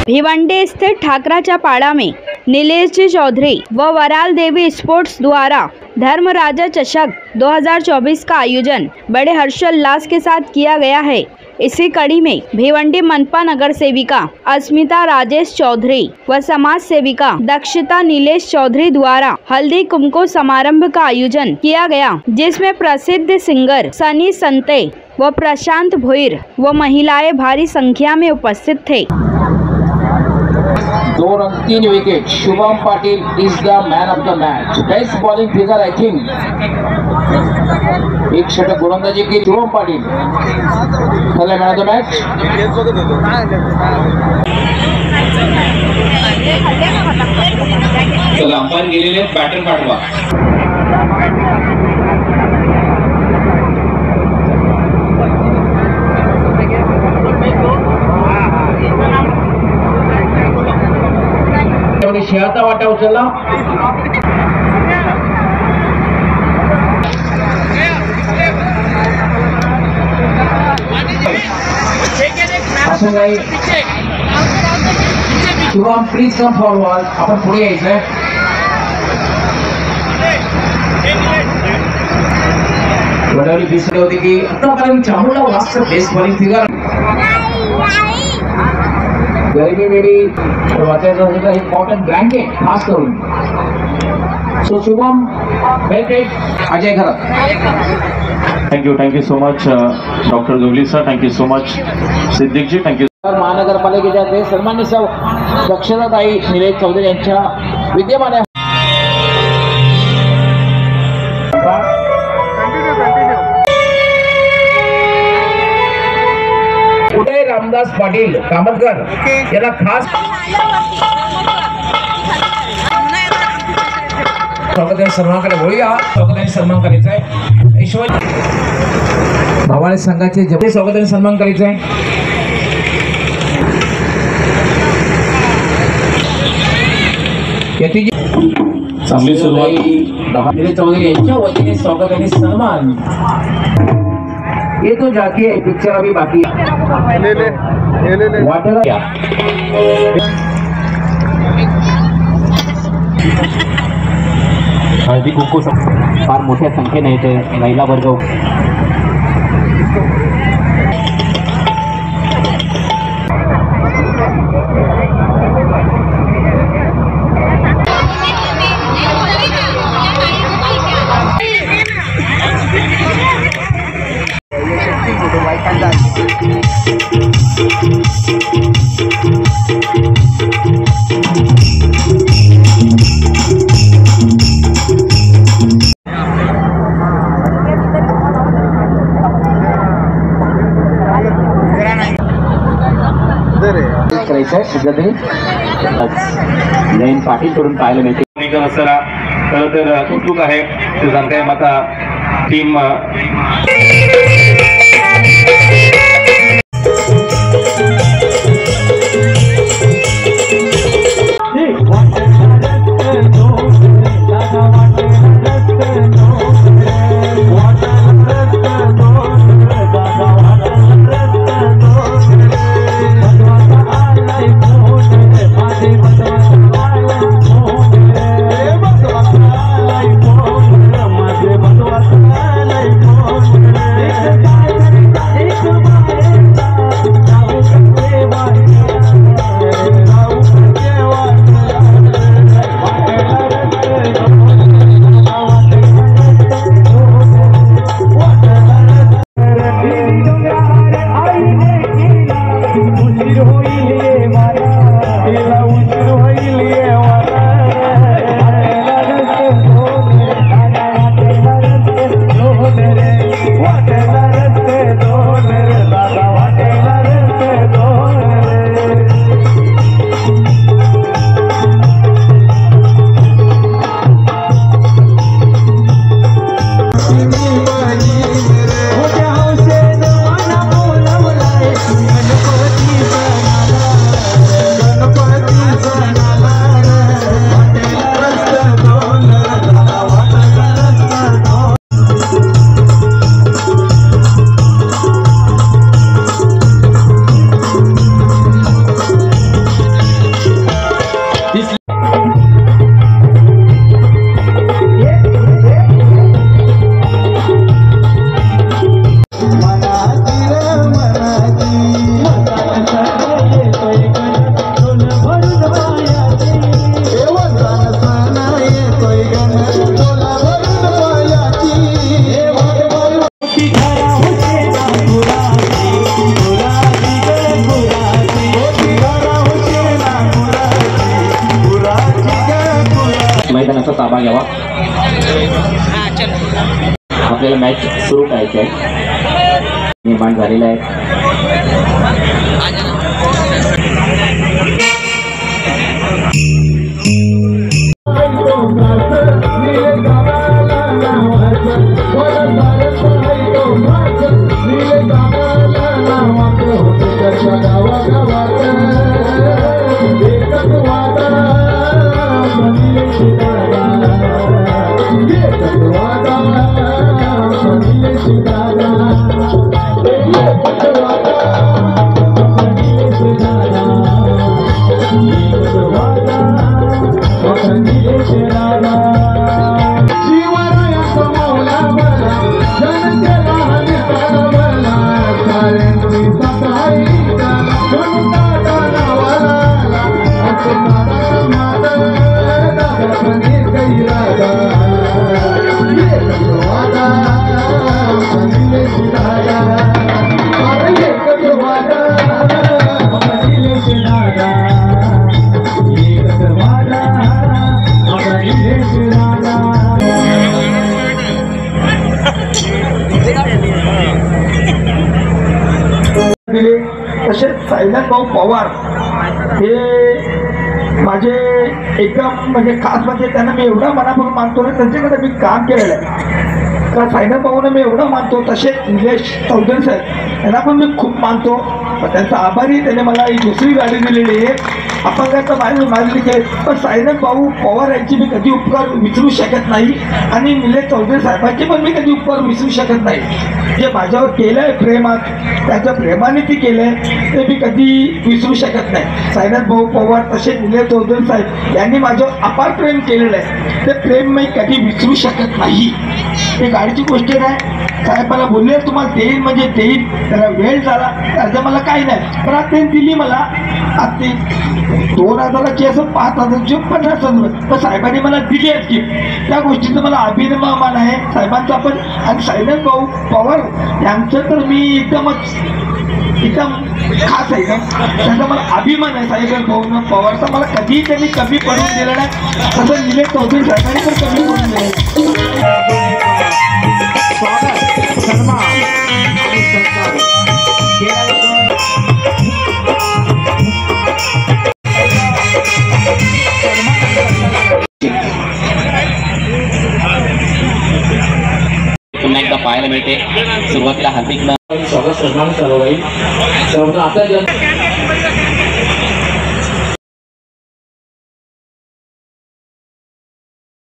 भिवंडी स्थित ठाकराच्या पाड़ा में नीलेश जी चौधरी व वराल देवी स्पोर्ट्स द्वारा धर्मराजा चषक 2024 का आयोजन बड़े हर्षोल्लास के साथ किया गया है। इसी कड़ी में भिवंडी मनपा नगर सेविका अस्मिता राजेश चौधरी व समाज सेविका दक्षिता नीलेश चौधरी द्वारा हल्दी कुमकुम समारंभ का आयोजन किया गया, जिसमें प्रसिद्ध सिंगर सनी संते व प्रशांत भोईर व महिलाएं भारी संख्या में उपस्थित थे। 2 run 3 wicket. Shubham Patil is the man of the match. Best bowling figure I think. एक षटक गोलंदाजी की शुभम पाटिल ठरले मैन ऑफ द मैच। चला अंपायर गेलेले बॅटर पाठवा। शेळाचा वाटा उचलला। असं नाही शुभम प्लीज कम फॉरवर्ड। आपण पुढे यायचंय। वडाली दिसली होती की आतापर्यंत चामुंडा वास्त बेस्ट बॉलिंग फिगर गरीबी मेरी वाचायचं असेल तर इम्पॉर्टंट ब्लँकेट खास करून। सो शुभम वेलटेड Ajay Kharat. Thank you so much doctor Jogli sir, thank you so much Siddique ji, thank you. महानगरपालिकेच्या ते सन्माननीय सौ दक्षताताई नीलेश चौधरी यांच्या विद्यमाने उदय रामदास पाटील कामतकर यांना खास स्वागत आणि सन्मानाकडे बोलूया। स्वागत आणि सन्मान करायचा आहे। ईश्वर भवानी संघाचे जबरे स्वागत आणि सन्मान करायचा आहे। चांगली सुरुवात नीलेश चौधरी यांच्या वतीने स्वागत आणि सन्मान। ये तो जाती है पिक्चर अभी बाकी ले वाटर हळदी कुंकू फार मोठ्या संख्येने येते महिला वर्ग। नयन पाटील कडून पाहायला मिळते। खरं तर कौतुक आहे ते सांगताय आता टीम आपल्याला मॅच सुरू करायची आहे, निर्माण झालेला आहे. तसेच साईनाथ भाऊ पवार हे माझे एकदम म्हणजे खास, म्हणजे त्यांना मी एवढा मनापासून मानतो ना, त्यांच्याकडे मी काम केलेलं आहे. का साईनाथ भाऊंना मी एवढं मानतो, तसेच निलेश चौधरी साहेब यांना पण मी खूप मानतो. त्यांचा आभारी, त्याने मला ही दुसरी गाडी दिलेली आहे, अपंगाचं माझी केले. पण साईनाथ भाऊ पवार यांची मी कधी उपकार विसरू शकत नाही आणि निलेश चौधरी साहेबांचे पण मी कधी उपकार विसरू शकत नाही. जे माझ्यावर केलं आहे प्रेमात, त्याच्या प्रेमाने ती केलं आहे ते मी कधी विसरू शकत नाही. साईनाथ भाऊ पवार तसेच निलेश चौधरी साहेब यांनी माझ्यावर अपार प्रेम केलेलं आहे, ते प्रेम मी कधी विसरू शकत नाही. ही गाडीची गोष्ट नाही, साहेब मला बोलले तुम्हाला देईन म्हणजे देईन, त्याला वेळ झाला त्याचं मला काही नाही, पण आता दिली मला. आता ती 2000ची असं 5000ची 50,000, तर साहेबांनी मला दिली आहेत गिफ्ट. त्या गोष्टीचं मला अभिमान आहे साहेबांचा पण. आणि साईनाथ भाऊ पवार यांचं तर मी एकदम खास आहे का, त्यांचा मला अभिमान आहे. साईनाथ भाऊ पवारचा मला कधीही त्यांनी कमी पडून दिलं नाही, तसं निलेश चौधरी साहेबांनी पण कमी पडून दिलं. पुन्हा एकदा पाहायला मिळते. सुरुवातीला हार्दिक स्वागत सन्मान चालू राहील. आता